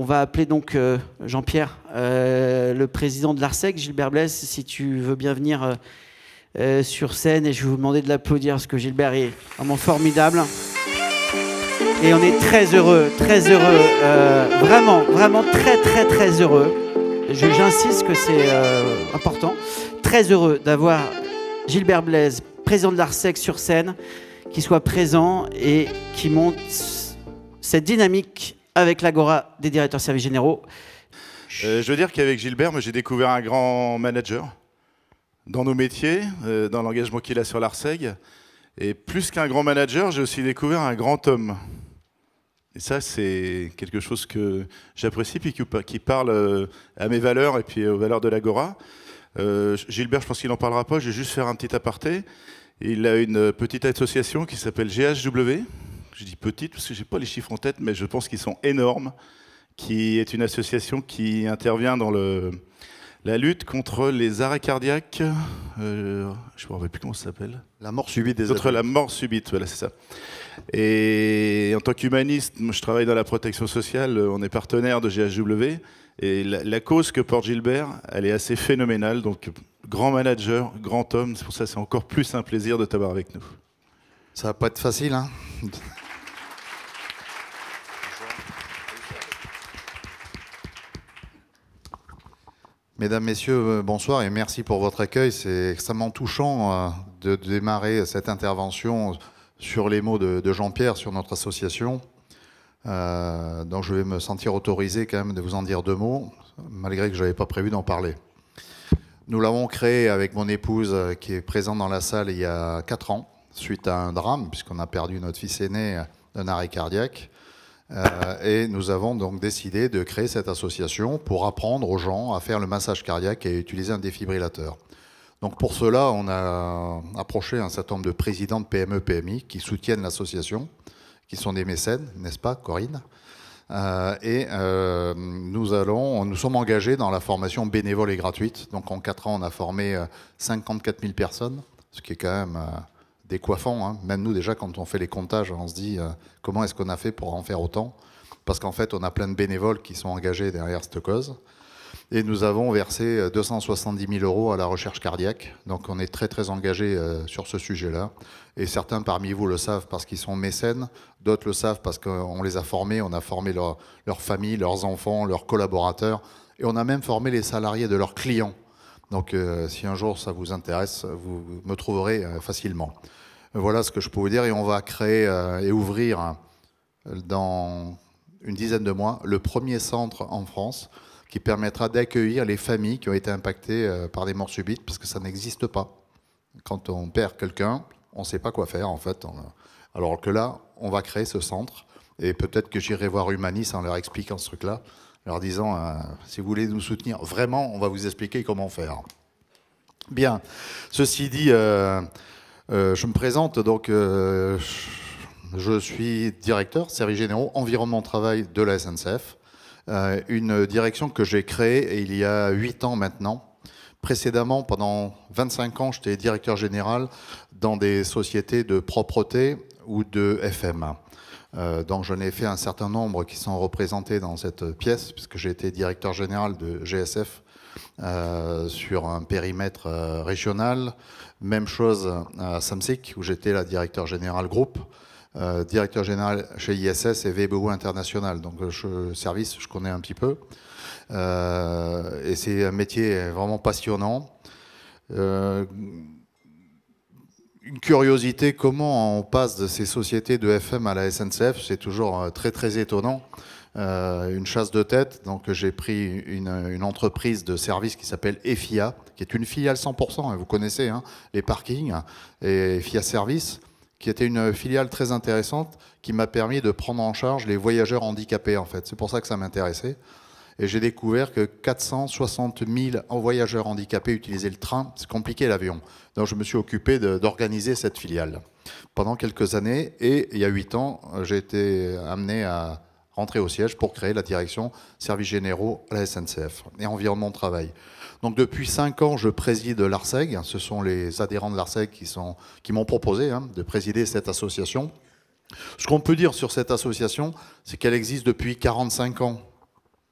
On va appeler donc Jean-Pierre, le président de l'ARSEC, Gilbert Blaise, si tu veux bien venir sur scène. Et je vais vous demander de l'applaudir parce que Gilbert est vraiment formidable. Et on est très heureux, vraiment, vraiment très heureux. J'insiste que c'est important. Très heureux d'avoir Gilbert Blaise, président de l'ARSEC, sur scène, qui soit présent et qui monte cette dynamique avec l'Agora des directeurs services généraux. Je veux dire qu'avec Gilbert, j'ai découvert un grand manager dans nos métiers, dans l'engagement qu'il a sur l'ARSEG. Et plus qu'un grand manager, j'ai aussi découvert un grand homme. Et ça, c'est quelque chose que j'apprécie, puis qui parle à mes valeurs et puis aux valeurs de l'Agora. Gilbert, je pense qu'il n'en parlera pas, je vais juste faire un petit aparté. Il a une petite association qui s'appelle GHW. Je dis petite parce que je n'ai pas les chiffres en tête, mais je pense qu'ils sont énormes, qui est une association qui intervient dans la lutte contre les arrêts cardiaques. Je ne me rappelle plus comment ça s'appelle. La mort subite des Contre la mort subite, voilà, c'est ça. Et en tant qu'humaniste, je travaille dans la protection sociale, on est partenaire de GHW. Et la cause que porte Gilbert, elle est assez phénoménale. Donc, grand manager, grand homme, c'est pour ça que c'est encore plus un plaisir de t'avoir avec nous. Ça va pas être facile, hein. Mesdames, Messieurs, bonsoir et merci pour votre accueil. C'est extrêmement touchant de démarrer cette intervention sur les mots de Jean-Pierre sur notre association. Donc je vais me sentir autorisé quand même de vous en dire deux mots, malgré que je n'avais pas prévu d'en parler. Nous l'avons créé avec mon épouse qui est présente dans la salle il y a 4 ans, suite à un drame, puisqu'on a perdu notre fils aîné d'un arrêt cardiaque. Et nous avons donc décidé de créer cette association pour apprendre aux gens à faire le massage cardiaque et utiliser un défibrillateur. Donc pour cela, on a approché un certain nombre de présidents de PME, PMI qui soutiennent l'association, qui sont des mécènes, n'est-ce pas, Corinne? Nous sommes engagés dans la formation bénévole et gratuite. Donc en 4 ans, on a formé 54 000 personnes, ce qui est quand même décoiffant, hein. Même nous, déjà, quand on fait les comptages, on se dit comment est-ce qu'on a fait pour en faire autant? Parce qu'en fait, on a plein de bénévoles qui sont engagés derrière cette cause. Et nous avons versé 270 000 € à la recherche cardiaque. Donc on est très engagés sur ce sujet-là. Et certains parmi vous le savent parce qu'ils sont mécènes. D'autres le savent parce qu'on les a formés. On a formé leur famille, leurs enfants, leurs collaborateurs. Et on a même formé les salariés de leurs clients. Donc si un jour ça vous intéresse, vous me trouverez facilement. Voilà ce que je peux vous dire. Et on va créer et ouvrir dans une dizaine de mois le premier centre en France qui permettra d'accueillir les familles qui ont été impactées par des morts subites, parce que ça n'existe pas. Quand on perd quelqu'un, on ne sait pas quoi faire, en fait. Alors que là, on va créer ce centre, et peut-être que j'irai voir Humanis en leur expliquant ce truc-là, leur disant, si vous voulez nous soutenir, vraiment, on va vous expliquer comment faire. Bien, ceci dit, je me présente, donc je suis directeur, services généraux, environnement travail de la SNCF. Une direction que j'ai créée il y a 8 ans maintenant. Précédemment, pendant 25 ans, j'étais directeur général dans des sociétés de propreté ou de FM. Donc j'en ai fait un certain nombre qui sont représentés dans cette pièce, puisque j'ai été directeur général de GSF sur un périmètre régional. Même chose à Samsic, où j'étais la directeur général groupe. Directeur général chez ISS et VBO International. Donc service, je connais un petit peu. Et c'est un métier vraiment passionnant. Une curiosité, comment on passe de ces sociétés de FM à la SNCF, c'est toujours très étonnant. Une chasse de tête. Donc j'ai pris une entreprise de service qui s'appelle EFIA, qui est une filiale 100%, vous connaissez, hein, les parkings, et EFIA Service, qui était une filiale très intéressante, qui m'a permis de prendre en charge les voyageurs handicapés, en fait. C'est pour ça que ça m'intéressait. Et j'ai découvert que 460 000 voyageurs handicapés utilisaient le train. C'est compliqué, l'avion. Donc je me suis occupé d'organiser cette filiale pendant quelques années. Et il y a 8 ans, j'ai été amené à rentrer au siège pour créer la direction services généraux à la SNCF et environnement de travail. Donc depuis 5 ans, je préside l'ARSEG. Ce sont les adhérents de l'ARSEG qui m'ont proposé de présider cette association. Ce qu'on peut dire sur cette association, c'est qu'elle existe depuis 45 ans.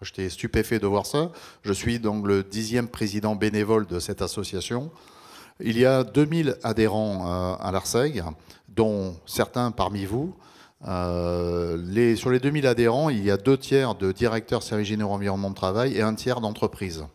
J'étais stupéfait de voir ça. Je suis donc le 10e président bénévole de cette association. Il y a 2000 adhérents à l'ARSEG, dont certains parmi vous. Sur les 2000 adhérents, il y a 2/3 de directeurs services généraux environnement de travail et 1/3 d'entreprises.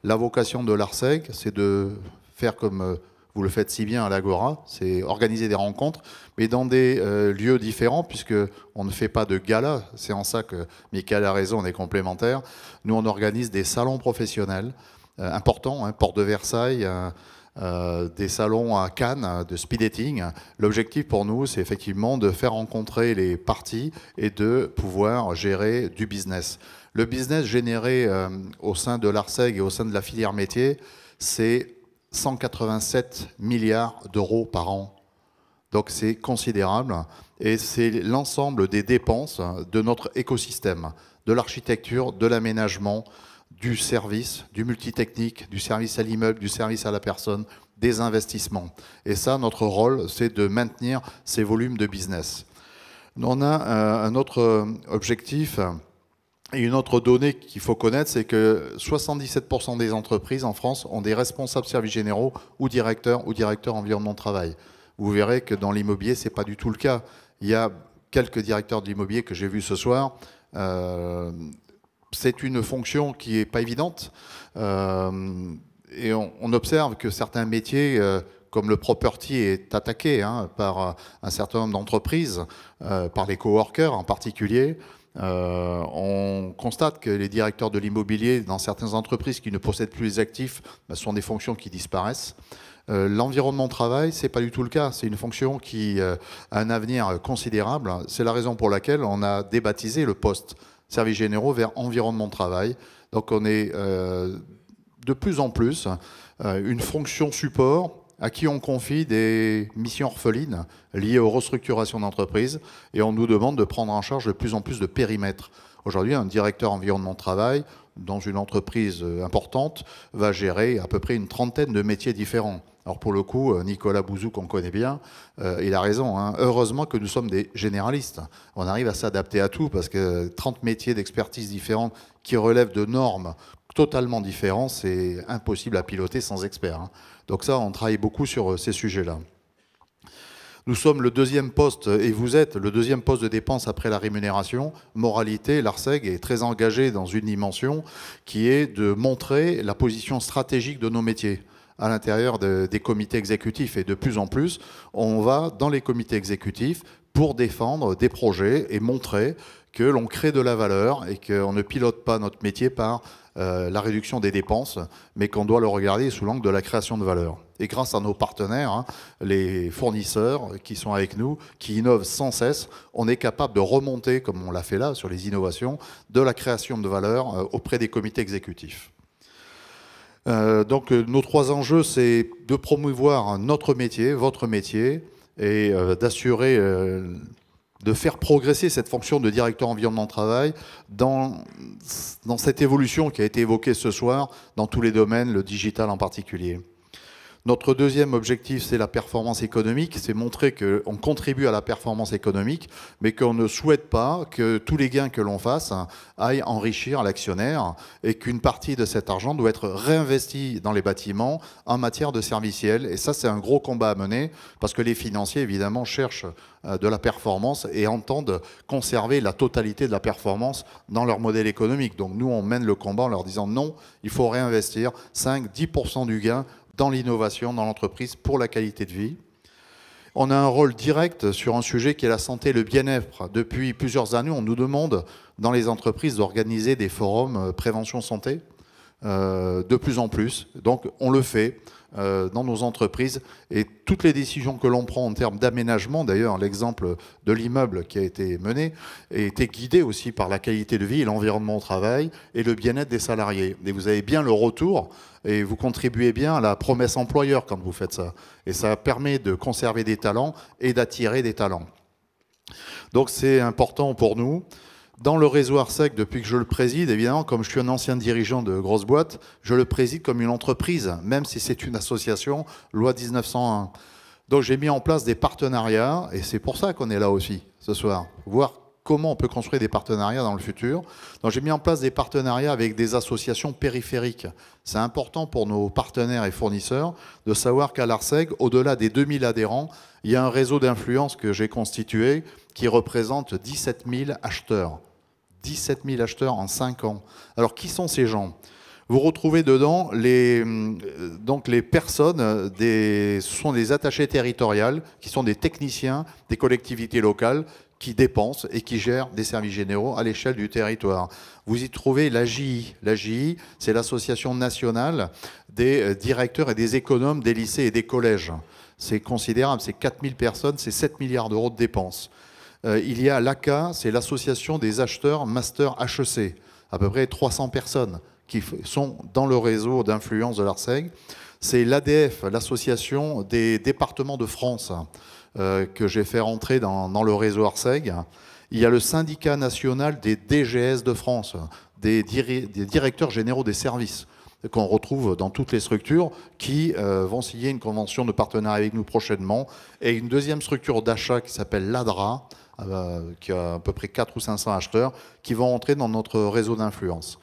La vocation de l'ARSEG, c'est de faire comme vous le faites si bien à l'Agora, c'est organiser des rencontres, mais dans des lieux différents, puisqu'on ne fait pas de gala. C'est en ça que Michael a raison, on est complémentaires. Nous, on organise des salons professionnels importants, Porte de Versailles, des salons à Cannes de speed dating. L'objectif pour nous, c'est effectivement de faire rencontrer les parties et de pouvoir gérer du business. Le business généré au sein de l'ARSEG et au sein de la filière métier, c'est 187 milliards d'euros par an. Donc c'est considérable et c'est l'ensemble des dépenses de notre écosystème, de l'architecture, de l'aménagement, du service, du multitechnique, du service à l'immeuble, du service à la personne, des investissements. Et ça, notre rôle, c'est de maintenir ces volumes de business. On a un autre objectif et une autre donnée qu'il faut connaître, c'est que 77% des entreprises en France ont des responsables services généraux ou directeurs environnement de travail. Vous verrez que dans l'immobilier, ce n'est pas du tout le cas. Il y a quelques directeurs de l'immobilier que j'ai vus ce soir. C'est une fonction qui n'est pas évidente. Et on observe que certains métiers, comme le property, est attaqué par un certain nombre d'entreprises, par les coworkers en particulier. On constate que les directeurs de l'immobilier, dans certaines entreprises qui ne possèdent plus les actifs, sont des fonctions qui disparaissent. L'environnement de travail, ce n'est pas du tout le cas. C'est une fonction qui a un avenir considérable. C'est la raison pour laquelle on a débaptisé le poste services généraux vers environnement de travail. Donc on est de plus en plus une fonction support à qui on confie des missions orphelines liées aux restructurations d'entreprises et on nous demande de prendre en charge de plus en plus de périmètres. Aujourd'hui, un directeur environnement de travail dans une entreprise importante va gérer à peu près une trentaine de métiers différents. Alors pour le coup, Nicolas Bouzou, qu'on connaît bien, il a raison. Heureusement que nous sommes des généralistes. On arrive à s'adapter à tout parce que 30 métiers d'expertise différents qui relèvent de normes totalement différentes, c'est impossible à piloter sans experts. Donc ça, on travaille beaucoup sur ces sujets-là. Nous sommes le deuxième poste, et vous êtes le deuxième poste de dépense après la rémunération. Moralité, l'ARSEG est très engagé dans une dimension qui est de montrer la position stratégique de nos métiers à l'intérieur des comités exécutifs. Et de plus en plus, on va dans les comités exécutifs pour défendre des projets et montrer que l'on crée de la valeur et qu'on ne pilote pas notre métier par la réduction des dépenses, mais qu'on doit le regarder sous l'angle de la création de valeur. Et grâce à nos partenaires, les fournisseurs qui sont avec nous, qui innovent sans cesse, on est capable de remonter, comme on l'a fait là sur les innovations, de la création de valeur auprès des comités exécutifs. Donc nos trois enjeux, c'est de promouvoir notre métier, votre métier, et d'assurer, de faire progresser cette fonction de directeur environnement de travail dans cette évolution qui a été évoquée ce soir dans tous les domaines, le digital en particulier. Notre deuxième objectif, c'est la performance économique. C'est montrer qu'on contribue à la performance économique, mais qu'on ne souhaite pas que tous les gains que l'on fasse aillent enrichir l'actionnaire et qu'une partie de cet argent doit être réinvesti dans les bâtiments en matière de serviciel. Et ça, c'est un gros combat à mener parce que les financiers, évidemment, cherchent de la performance et entendent conserver la totalité de la performance dans leur modèle économique. Donc nous, on mène le combat en leur disant non, il faut réinvestir 5-10% du gain dans l'innovation, dans l'entreprise, pour la qualité de vie. On a un rôle direct sur un sujet qui est la santé et le bien-être. Depuis plusieurs années, on nous demande dans les entreprises d'organiser des forums prévention santé, de plus en plus. Donc on le fait dans nos entreprises et toutes les décisions que l'on prend en termes d'aménagement, d'ailleurs l'exemple de l'immeuble qui a été mené, a été guidé aussi par la qualité de vie et l'environnement au travail et le bien-être des salariés. Et vous avez bien le retour et vous contribuez bien à la promesse employeur quand vous faites ça. Et ça permet de conserver des talents et d'attirer des talents. Donc c'est important pour nous. Dans le réseau ARSEG, depuis que je le préside, évidemment, comme je suis un ancien dirigeant de grosse boîte, je le préside comme une entreprise, même si c'est une association, loi 1901. Donc j'ai mis en place des partenariats, et c'est pour ça qu'on est là aussi ce soir, voir comment on peut construire des partenariats dans le futur. Donc j'ai mis en place des partenariats avec des associations périphériques. C'est important pour nos partenaires et fournisseurs de savoir qu'à l'ARSEG, au-delà des 2000 adhérents, il y a un réseau d'influence que j'ai constitué qui représente 17 000 acheteurs. 17 000 acheteurs en 5 ans. Alors qui sont ces gens ? Vous retrouvez dedans donc les personnes, ce sont des attachés territoriaux, qui sont des techniciens des collectivités locales qui dépensent et qui gèrent des services généraux à l'échelle du territoire. Vous y trouvez l'AJI. L'AJI, c'est l'Association nationale des directeurs et des économes des lycées et des collèges. C'est considérable, c'est 4000 personnes, c'est 7 milliards d'euros de dépenses. Il y a l'ACA, c'est l'Association des acheteurs Master HEC, à peu près 300 personnes qui sont dans le réseau d'influence de l'ARSEG. C'est l'ADF, l'Association des départements de France, que j'ai fait rentrer dans le réseau ARSEG. Il y a le syndicat national des DGS de France, des directeurs généraux des services, qu'on retrouve dans toutes les structures, qui vont signer une convention de partenariat avec nous prochainement, et une deuxième structure d'achat qui s'appelle l'ADRA, qui a à peu près 400 ou 500 acheteurs, qui vont entrer dans notre réseau d'influence.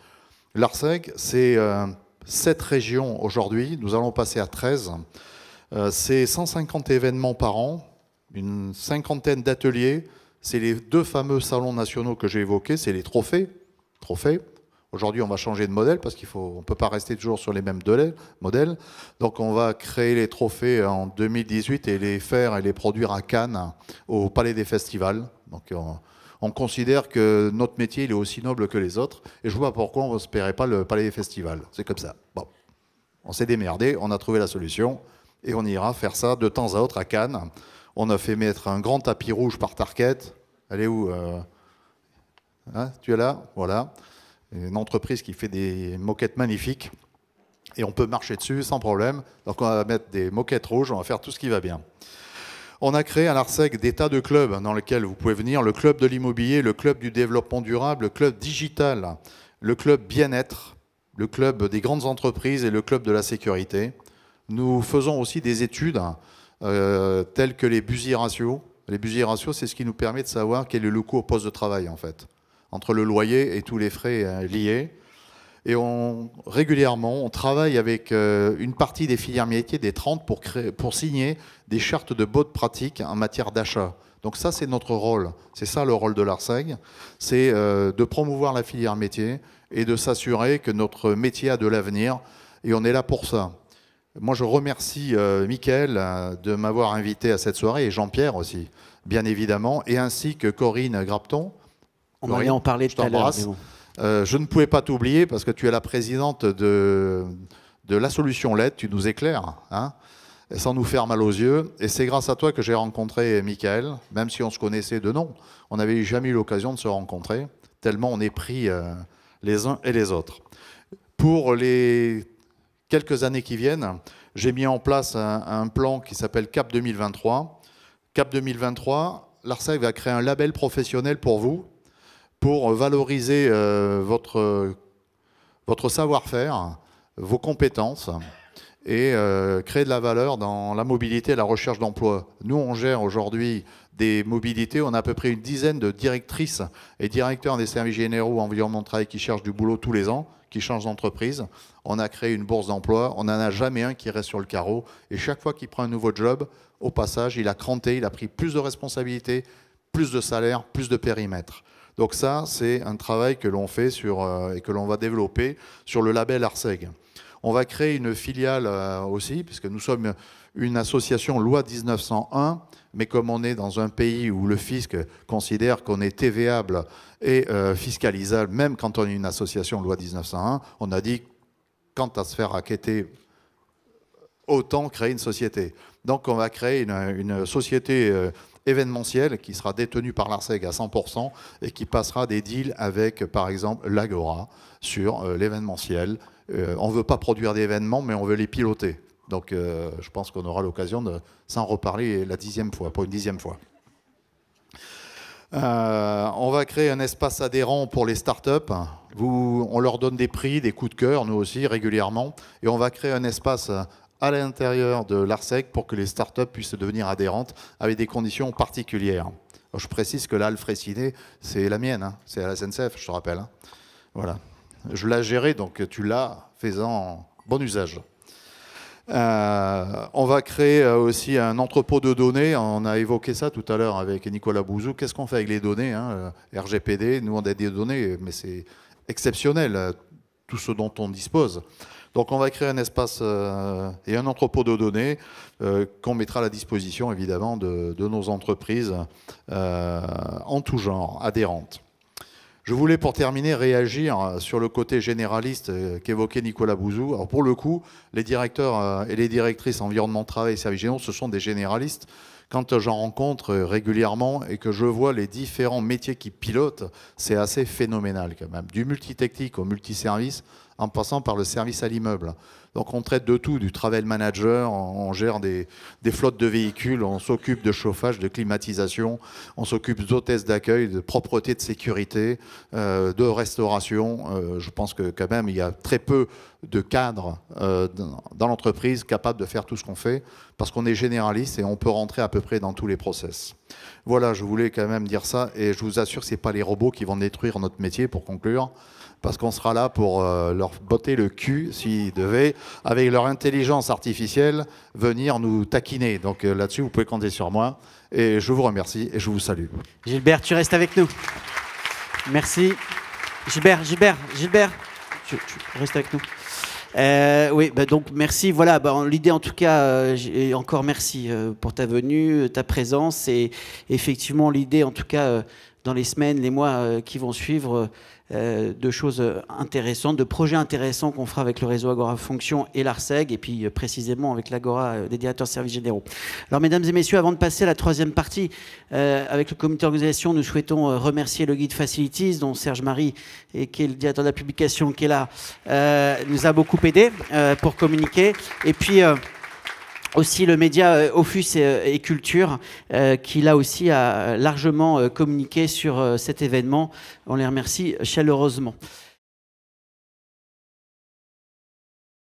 L'ARSEG, c'est 7 régions aujourd'hui, nous allons passer à 13. C'est 150 événements par an, une cinquantaine d'ateliers. C'est les 2 fameux salons nationaux que j'ai évoqués, c'est les trophées. Aujourd'hui, on va changer de modèle parce qu'on ne peut pas rester toujours sur les mêmes modèles. Donc, on va créer les trophées en 2018 et les faire et les produire à Cannes, au Palais des Festivals. Donc, on considère que notre métier il est aussi noble que les autres. Et je ne vois pas pourquoi on ne se paierait pas le Palais des Festivals. C'est comme ça. Bon. On s'est démerdé, on a trouvé la solution. Et on ira faire ça de temps à autre à Cannes. On a fait mettre un grand tapis rouge par Target. Elle est où hein, tu es là? Voilà. Une entreprise qui fait des moquettes magnifiques. Et on peut marcher dessus sans problème. Donc on va mettre des moquettes rouges, on va faire tout ce qui va bien. On a créé à l'ARSEG des tas de clubs dans lesquels vous pouvez venir. Le club de l'immobilier, le club du développement durable, le club digital, le club bien-être, le club des grandes entreprises et le club de la sécurité. Nous faisons aussi des études telles que les budgets ratios. Les budgets ratios, c'est ce qui nous permet de savoir quel est le coût au poste de travail, en fait, entre le loyer et tous les frais liés. Et régulièrement, on travaille avec une partie des filières métiers, des 30, pour signer des chartes de bonnes pratiques en matière d'achat. Donc ça, c'est notre rôle. C'est ça le rôle de l'ARSEG. C'est de promouvoir la filière métier et de s'assurer que notre métier a de l'avenir. Et on est là pour ça. Moi, je remercie Mickaël de m'avoir invité à cette soirée, et Jean-Pierre aussi, bien évidemment, et ainsi que Corinne Grapton. On allait en parler tout à l'heure. Je ne pouvais pas t'oublier parce que tu es la présidente de la solution LED, tu nous éclaires, hein, sans nous faire mal aux yeux. Et c'est grâce à toi que j'ai rencontré Mickaël, même si on se connaissait de nom. On n'avait jamais eu l'occasion de se rencontrer, tellement on est pris les uns et les autres. Pour les quelques années qui viennent, j'ai mis en place un plan qui s'appelle CAP 2023. CAP 2023, l'ARSEG va créer un label professionnel pour vous, pour valoriser votre savoir-faire, vos compétences et créer de la valeur dans la mobilité et la recherche d'emploi. Nous, on gère aujourd'hui des mobilités. On a à peu près une dizaine de directrices et directeurs des services généraux environnement de travail qui cherchent du boulot tous les ans, qui changent d'entreprise. On a créé une bourse d'emploi. On n'en a jamais un qui reste sur le carreau. Et chaque fois qu'il prend un nouveau job, au passage, il a cranté, il a pris plus de responsabilités, plus de salaire, plus de périmètre. Donc ça, c'est un travail que l'on fait et que l'on va développer sur le label ARSEG. On va créer une filiale aussi, puisque nous sommes une association loi 1901, mais comme on est dans un pays où le fisc considère qu'on est TVable et fiscalisable, même quand on est une association loi 1901, on a dit, quant à se faire acquitter, autant créer une société. Donc on va créer une société événementielle qui sera détenue par l'ARSEG à 100% et qui passera des deals avec, par exemple, l'Agora sur l'événementiel. On ne veut pas produire d'événements, mais on veut les piloter. Donc je pense qu'on aura l'occasion de s'en reparler la 10e fois, pour une 10e fois. On va créer un espace adhérent pour les startups. On leur donne des prix, des coups de cœur, nous aussi, régulièrement. Et on va créer un espace à l'intérieur de l'ARSEG pour que les startups puissent devenir adhérentes avec des conditions particulières. Je précise que la halle Fraissinet, c'est la mienne, hein, c'est à la SNCF, je te rappelle. Hein. Voilà. Je l'ai gérée, donc tu l'as, fais-en bon usage. On va créer aussi un entrepôt de données. On a évoqué ça tout à l'heure avec Nicolas Bouzou. Qu'est-ce qu'on fait avec les données, hein, RGPD, nous on a des données, mais c'est exceptionnel, tout ce dont on dispose. Donc on va créer un espace et un entrepôt de données qu'on mettra à la disposition évidemment de nos entreprises en tout genre, adhérentes. Je voulais pour terminer réagir sur le côté généraliste qu'évoquait Nicolas Bouzou. Alors pour le coup, les directeurs et les directrices environnement, travail et services généraux, ce sont des généralistes. Quand j'en rencontre régulièrement et que je vois les différents métiers qu'ils pilotent, c'est assez phénoménal quand même. Du multitechnique au multiservice, en passant par le service à l'immeuble. Donc on traite de tout, du travel manager, on gère des flottes de véhicules, on s'occupe de chauffage, de climatisation, on s'occupe d'hôtesse d'accueil, de propreté, de sécurité, de restauration. Je pense que quand même il y a très peu de cadres dans l'entreprise capables de faire tout ce qu'on fait, parce qu'on est généraliste et on peut rentrer à peu près dans tous les process. Voilà, je voulais quand même dire ça, et je vous assure que ce n'est pas les robots qui vont détruire notre métier, pour conclure, parce qu'on sera là pour leur botter le cul, s'ils devaient, avec leur intelligence artificielle, venir nous taquiner. Donc là-dessus, vous pouvez compter sur moi. Et je vous remercie et je vous salue. Gilbert, tu restes avec nous. Merci. Gilbert, tu restes avec nous. Oui, bah donc merci. Voilà, bah, l'idée en tout cas, encore merci pour ta venue, ta présence. Et effectivement, l'idée en tout cas, dans les semaines, les mois qui vont suivre, de choses intéressantes, de projets intéressants qu'on fera avec le réseau Agora Fonction et l'ARSEG, et puis précisément avec l'Agora des directeurs de services généraux. Alors mesdames et messieurs, avant de passer à la troisième partie, avec le comité d'organisation, nous souhaitons remercier le guide Facilities, dont Serge Marie, qui est le directeur de la publication, qui est là, nous a beaucoup aidé pour communiquer. Et puis aussi le média Offus et Culture, qui là aussi a largement communiqué sur cet événement. On les remercie chaleureusement.